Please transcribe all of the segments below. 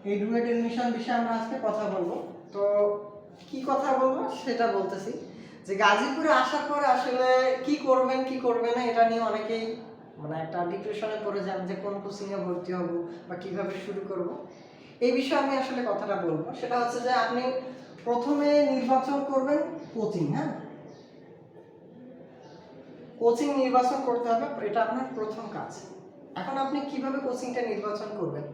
এই duet admission বিষয়ে আমরা আজকে কথা বলবো। তো কি কথা বলবো সেটা বলতেছি যে গাজীপুরে আসার পরে আসলে কি করবেন কি করবেন না এটা নিয়ে অনেকেই মানে একটা ডিপ্রেশনে পড়ে যান যে কোন কোচিংয়ে ভর্তি হব বা কিভাবে শুরু করব। এই বিষয়ে আমি আসলে কথাটা বলবো, সেটা হচ্ছে যে আপনি প্রথমে নির্বাচন করবেন কোচিং। হ্যাঁ, কোচিং নির্বাচন করতে হবে, এটা আপনার প্রথম কাজ। এখন আপনি কিভাবে কোচিংটা নির্বাচন করবেন?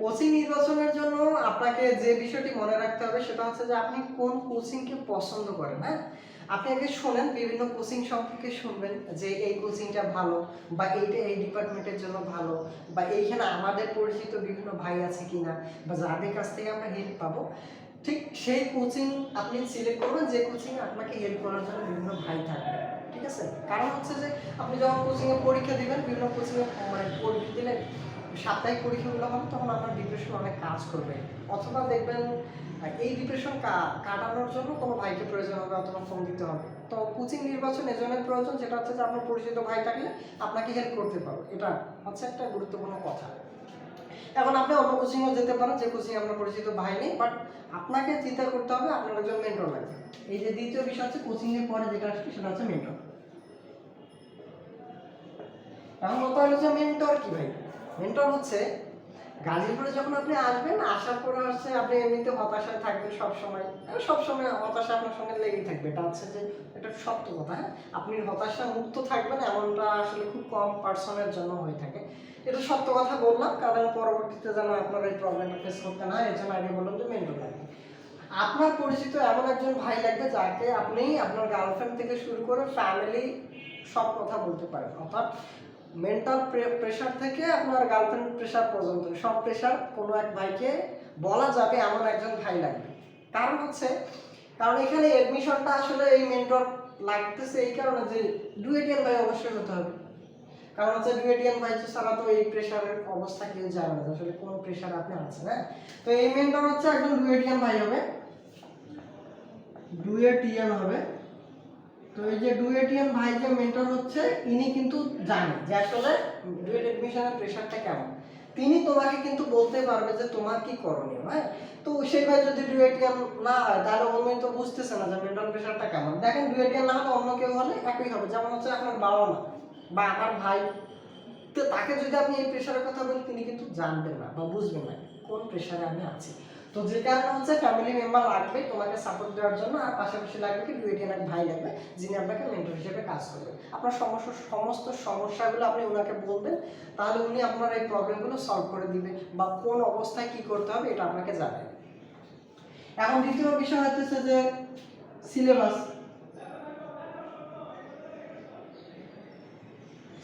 কোচিং নির্বাচনের জন্য আপনাকে যে বিষয়টি মনে রাখতে হবে সেটা হচ্ছে যে আপনি কোন কোচিংকে পছন্দ করেন। হ্যাঁ, আপনি আগে শোনেন, বিভিন্ন কোচিং সম্পর্কে শুনবেন যে এই কোচিংটা ভালো বা এইটা এই ডিপার্টমেন্টের জন্য ভালো বা এইখানে আমাদের পরিচিত বিভিন্ন ভাই আছে কিনা বা যাদের কাছ থেকে আমরা হেল্প পাবো, ঠিক সেই কোচিং আপনি সিলেক্ট করবেন যে কোচিং আপনাকে হেল্প করার জন্য বিভিন্ন ভাই থাকবে। ঠিক আছে, কারণ হচ্ছে যে আপনি যখন কোচিংয়ে পরীক্ষা দিবেন, বিভিন্ন কোচিংয়ে মানে পরীক্ষা দিলে সাপ্তাহিক পরীক্ষাগুলো হবে, তখন আপনার ডিপ্রেশন অনেক কাজ করবে। অথবা দেখবেন এই ডিপ্রেশন কাটানোর জন্য কোনো ভাইকে প্রয়োজন হবে অথবা ফোন দিতে হবে। তো কোচিং নির্বাচন এজনের প্রয়োজন যেটা হচ্ছে যে আপনার পরিচিত ভাই থাকলে আপনাকে হেল্প করতে পারবে, এটা হচ্ছে একটা গুরুত্বপূর্ণ কথা। এখন আপনি অন্য কোচিংও যেতে পারেন যে কোচিং আপনার পরিচিত ভাই নেই, বাট আপনাকে চিন্তা করতে হবে আপনার একজন মেন্টর লাগবে। এই যে দ্বিতীয় বিষয় হচ্ছে কোচিং এর পরে যেটা আসছে সেটা হচ্ছে মেন্টর। এখন কথা হলো যে মেন্টর কি ভাই? মেন্টর হচ্ছে গাজীপুরে যখন আপনি আসবেন, আসার পরে হচ্ছে আপনি এমনিতে হতাশায় থাকবেন সবসময়, সবসময় হতাশা আপনার সঙ্গে লেগেই থাকবে, এটা হচ্ছে যে এটা সত্য কথা। হ্যাঁ, আপনি হতাশা মুক্ত থাকবেন এমনটা আসলে খুব কম পার্সনের জন্য হয়ে থাকে। এটা সত্য কথা বললাম, কারণ পরবর্তীতে যেন আপনার এই প্রবলেমটা ফেস করতে না হয় এর জন্য আগে বললাম যে মেন্টর লাগবে। আপনার পরিচিত এমন একজন ভাই লাগবে যাকে আপনি আপনার গার্লফ্রেন্ড থেকে শুরু করে ফ্যামিলি সব কথা বলতে পারেন, অর্থাৎ মেন্টাল প্রেশার থেকে আপনার গার্লফ্রেন্ড প্রেশার পর্যন্ত সব প্রেশার কোনো এক ভাইকে বলা যাবে এমন একজন ভাই লাগবে। কারণ হচ্ছে, কারণ এখানে এডমিশনটা আসলে এই মেন্টর লাগতেছে এই কারণে যে ডুয়েটিয়ান ভাই অবশ্যই হতে হবে। কারণ হচ্ছে ডুয়েটিয়ান ভাই ছাড়া তো এই প্রেশারের অবস্থা কেউ জানে না আসলে কোন প্রেশার আপনি আছেন। হ্যাঁ, তো এই মেন্টর হচ্ছে একজন ডুয়েটিয়ান ভাই হবে, ডুয়েটিয়ান হবে। তো এই যে ডুয়েটিয়ান ভাই যে মেন্টর হচ্ছে, ইনি কিন্তু জানেন যে আসলে ডুয়েট এডমিশনের প্রেশারটা কেমন। তিনি তোমাকে কিন্তু বলতে পারবে যে তোমার কি করণীয়। হ্যাঁ, তো সেই ভাই যদি ডুয়েটিয়ান না হয় তাহলে অন্য তো বুঝতেছে না যে মেন্টাল প্রেশারটা কেমন। দেখেন ডুয়েটিয়ান না হলে অন্য কেউ হলে একই হবে, যেমন হচ্ছে আপনার বাবা মা বা আমার ভাই, তো তাকে যদি আপনি এই প্রেশারের কথা বলেন তিনি কিন্তু জানবেন না বা বুঝবেন না কোন প্রেশারে আমি আছি। তো যে কারণে হচ্ছে ফ্যামিলি মেম্বার লাগবে তোমাকে সাপোর্ট দেওয়ার জন্য, আর পাশাপাশি লাগবে কি ডুয়েটিয়ান এক ভাই লাগবে যিনি আপনাকে মেন্টর হিসেবে কাজ করবেন। আপনার সমস্ত সমস্যাগুলো আপনি ওনাকে বলবেন, তাহলে উনি আপনার এই প্রবলেমগুলো সলভ করে দিবে বা কোন অবস্থায় কি করতে হবে এটা আপনাকে জানাবে। এখন দ্বিতীয় বিষয় হচ্ছে যে সিলেবাস।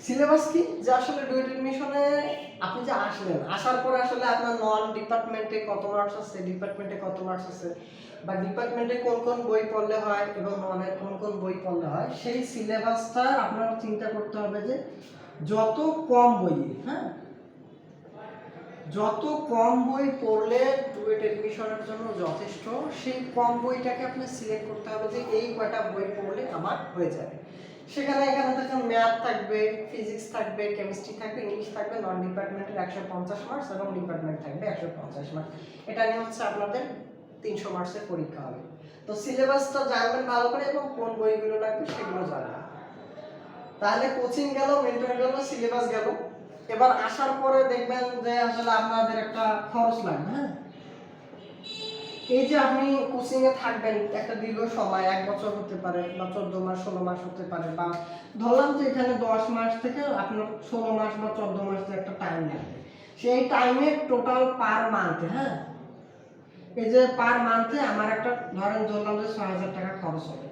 সিলেবাস কি যে আসলে ডুয়েট এডমিশনে আপনি যে আসলেন, আসার পরে আসলে আপনার নন ডিপার্টমেন্টে কত মার্কস আছে, ডিপার্টমেন্টে কত মার্কস আছে, বা ডিপার্টমেন্টে কোন কোন বই পড়লে হয় এবং ননের কোন কোন বই পড়লে হয়, সেই সিলেবাসটা আপনার চিন্তা করতে হবে যে যত কম বই, হ্যাঁ, যত কম বই পড়লে ডুয়েট এডমিশনের জন্য যথেষ্ট, সেই কম বইটাকে আপনি সিলেক্ট করতে হবে যে এই কয়টা বই পড়লে আমার হয়ে যাবে। সেখানে এখানে দেখেন ম্যাথ থাকবে, ফিজিক্স থাকবে, কেমিস্ট্রি থাকবে, ইংলিশ থাকবে, নন ডিপার্টমেন্টের 150 মার্কস এবং ডিপার্টমেন্ট থাকবে 150 মার্কস। এটা নিয়ে হচ্ছে আপনাদের 300 মার্কসের পরীক্ষা হবে। তো সিলেবাসটা জানবেন ভালো করে এবং কোন বইগুলো লাগবে সেগুলো জানবেন। তাহলে কোচিং গেল, মেন্টর গেল, সিলেবাস গেল। এবার আসার পরে দেখবেন যে আসলে আপনাদের একটা খরচ লাগবে। হ্যাঁ, এই যে আপনি কোচিং এ থাকবেন একটা দীর্ঘ সময়, 1 বছর হতে পারে বা 14 মাস 16 মাস হতে পারে, বা ধরলাম যে এখানে 10 মাস থেকে আপনার 16 মাস বা 14 মাস যে একটা টাইম লাগবে, সেই টাইমের টোটাল পার মান্থে, হ্যাঁ, এই যে পার মান্থে আমার একটা ধরেন ধরলাম যে 6000 টাকা খরচ হবে।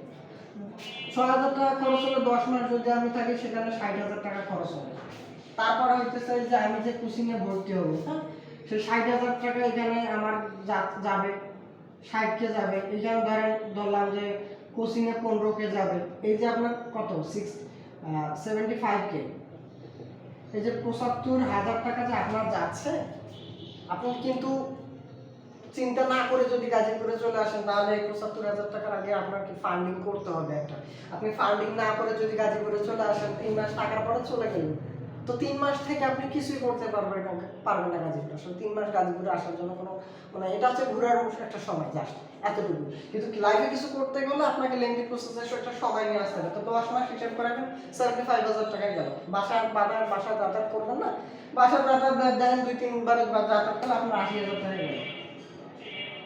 6000 টাকা খরচ হলে 10 মাস যদি আমি থাকি সেখানে 60,000 টাকা খরচ হবে। তারপর হইতেছে যে আমি যে কোচিং এ ভর্তি হব, হ্যাঁ, সেই 60,000 টাকা এখানে আমার যাবে, 60 কে যাবে, এখানে ধরলাম যে কোচিং এ 15 কে যাবে, এই যে আপনার কত 75K, এই যে 75,000 টাকা যে আপনার যাচ্ছে, আপনি কিন্তু চিন্তা না করে যদি গাজীপুরে চলে আসেন তাহলে 75,000 টাকার আগে আপনার কি ফান্ডিং করতে হবে একটা। আপনি ফান্ডিং না করে যদি গাজীপুরে চলে আসেন 3 মাস টাকার পরে চলে গেলেন, তো 3 মাস থেকে আপনি কিছুই করতে পারবেন না গাজীপুরে। আসলে 3 মাস গাজীপুরে আসার জন্য কোনো মানে এটা হচ্ছে ঘোরার একটা সময় জাস্ট এতটুকু। কিন্তু লাইফে কিছু করতে গেলে আপনাকে লেন্থি প্রসেসে একটা সময় নিয়ে আসতে হবে। তো 10 মাস হিসাব করে রাখেন 75,000 টাকায় গেল। বাসায় যাতায়াত করবেন না, বাসায় যাতায়াত দেন 2-3 বার যাতায়াত করলে আপনার 80,000 টাকা গেল।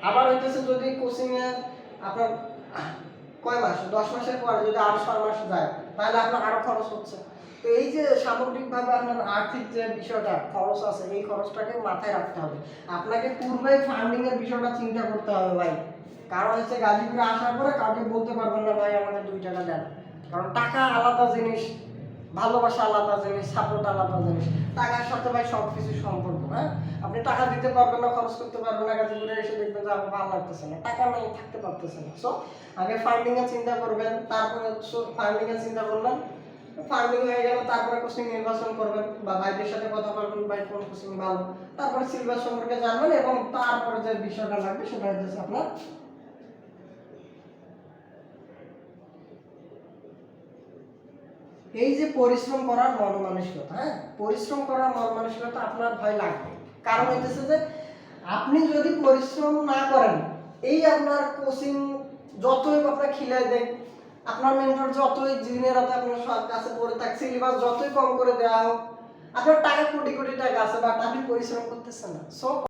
আবার হইতেছে যদি কোচিং এ আপনার কয় মাস 10 মাসের পরে যদি আরো 6 মাস যায় তাহলে আপনার আরো খরচ হচ্ছে। তো এই যে সামগ্রিকভাবে আপনার আর্থিক যে বিষয়টা খরচ আছে এই খরচটাকে মাথায় রাখতে হবে। আপনাকে পূর্বে ফান্ডিং এর বিষয়টা চিন্তা করতে হবে ভাই। কারণ হচ্ছে গাজীপুরে আসার পরে কাউকে বলতে পারবেন না ভাই আমাকে 2 টাকা দেন। কারণ টাকা আলাদা জিনিস, ভালোবাসা আলাদা জিনিস, সাপোর্ট আলাদা জিনিস। টাকার সাথে ভাই সবকিছু সম্পর্ক। হ্যাঁ, আপনি টাকা দিতে পারবেন না, খরচ করতে পারবেন না, গাজীপুরে এসে দেখবেন যে আমার ভালো লাগতেছে না, টাকা নেই, থাকতে পারতেছে না। সো আগে ফান্ডিং এর চিন্তা করবেন, তারপরে ফান্ডিং এর চিন্তা করলেন, ফান্ডিং হয়ে গেল, তারপরে কোচিং নির্বাচন করবেন বা ভাইদের সাথে কথা বলবেন ভাই কোন কোচিং ভালো, তারপরে সিলেবাস সম্পর্কে জানবেন এবং তারপরে যে বিষয়টা লাগবে সেটা হচ্ছে আপনার এই যে পরিশ্রম করার মন মানসিকতা। হ্যাঁ, পরিশ্রম করার মন মানসিকতা আপনার ভয় লাগবে। কারণ হইতেছে যে আপনি যদি পরিশ্রম না করেন, এই আপনার কোচিং যতই আপনার খিলাই দেন, আপনার মেন্টর যতই দিনের রাতে আপনার কাছে পড়ে থাক, সিলেবাস যতই কম করে দেওয়া হোক, আপনার টাকা কোটি কোটি টাকা আছে বাট আপনি পরিশ্রম করতেছেন না। সো